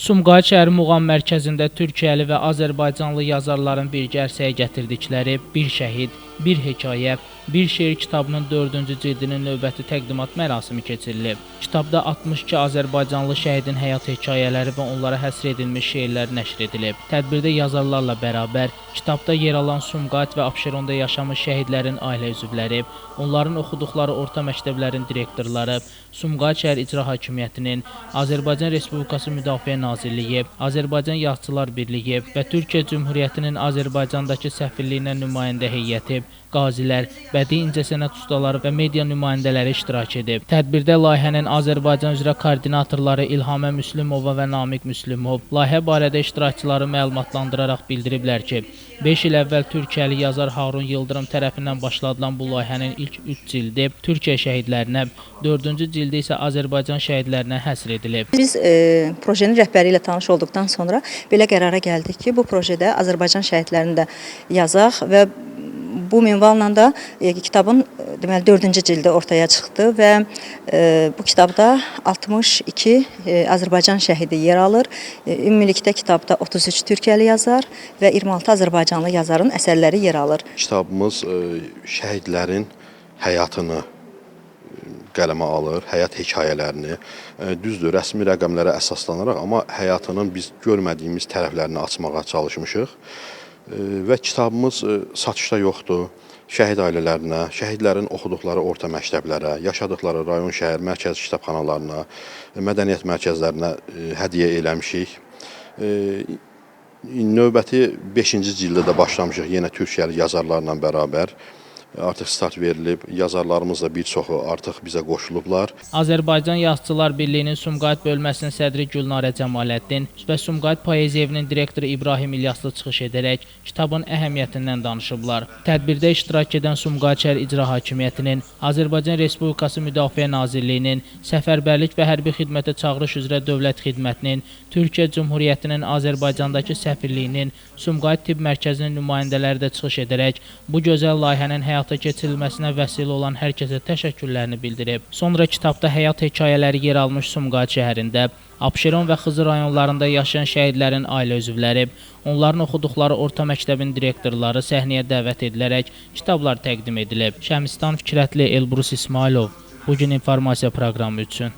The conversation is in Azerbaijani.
Sumqayıt şəhəri Muğam mərkəzində Türkiyəli və Azərbaycanlı yazarların birgə ərsəyə gətirdikləri Bir şəhid, Bir hekayə, Bir şeir kitabının 4-cü cildinin növbəti təqdimat mərasimi keçirilib. Kitabda 62 Azərbaycanlı şəhidin həyat hekayələri və onlara həsr edilmiş şeirlər nəşr edilib. Tədbirdə yazarlarla bərabər kitabda yer alan Sumqayıt və Abşeronda yaşamış şəhidlərin ailə üzvləri, onların oxuduqları orta məktəblərin direktorları, Sumqayıt şəhər İcra Hakimiyyətinin, Azərbaycan Respublikası Müdafiə Nazirliyi, Azərbaycan Yazıçılar Birliyi və Türkiyə Cümhuriyyətinin Azərbaycandakı səfirliyinə nümayəndə heyəti, qazilər, bədii incəsənət ustaları və media nümayəndələri iştirak edib. Tədbirdə layihənin Azərbaycan üzrə koordinatorları İlhamə Müslümova və Namiq Müslümov layihə barədə iştirakçıları məlumatlandıraraq bildiriblər ki, 5 il əvvəl Türkiyəli yazar Harun Yıldırım tərəfindən başladılan bu layihənin ilk 3 cildi Türkiyə şəhidlərinə, 4-cü cildi isə Azərbaycan şəhidlərinə həsr edilib. Biz projenin rəhbəri ilə tanış olduqdan sonra belə qərara gəldik ki, bu projedə Azərbaycan şəhidlərini də yazaq və bu minvalla da kitabın deməli 4-cü cildi ortaya çıxdı və bu kitabda 62 Azərbaycan şəhidi yer alır. Ümumilikdə kitabda 33 Türkiyəli yazar və 26 Azərbaycanlı yazarın əsərləri yer alır. Kitabımız şəhidlərin həyatını qələmə alır, həyat hekayələrini, düzdür, rəsmi rəqəmlərə əsaslanaraq, amma həyatının biz görmədiyimiz tərəflərini açmağa çalışmışıq. Və kitabımız satışda yoxdur. Şəhid ailələrinə, şəhidlərin oxuduqları orta məktəblərə, yaşadıqları rayon, şəhər, mərkəzi kitabxanalarına, mədəniyyət mərkəzlərinə hədiyyə eləmişik. Növbəti 5-ci cildə də başlamışıq yenə Türkiyəli yazarlarla bərabər. Artıq start verilib, yazarlarımız da bir çoxu artıq bizə qoşulublar. Azərbaycan Yazıçılar Birliyinin Sumqayıt bölməsinin sədri Gülnarə Cəmaləddin və Sumqayıt Poeziya Evinin direktoru İbrahim İlyaslı çıxış edərək kitabın əhəmiyyətindən danışıblar. Tədbirdə iştirak edən Sumqayıt şəhər İcra Hakimiyyətinin, Azərbaycan Respublikası Müdafiə Nazirliyinin, Səfərbərlik və Hərbi Xidmətə Çağırış üzrə Dövlət Xidmətinin, Türkiyə Cümhuriyyətinin Azərbaycandakı səfirliyinin, Sumqayıt Tibb Mərkəzinin nümayəndələri də çıxış edərək bu gözəl layihənin həyata keçirilməsinə vəsilə olan hər kəsə təşəkkürlərini bildirib. Sonra kitabda həyat hekayələri yer almış Sumqayıt şəhərində, Abşeron və Xızı rayonlarında yaşayan şəhidlərin ailə üzvləri, onların oxuduqları orta məktəbin direktorları səhnəyə dəvət edilərək kitablar təqdim edilib. Şəmistan Fikrətli, Elbrus İsmailov, Bugün informasiya proqramı üçün.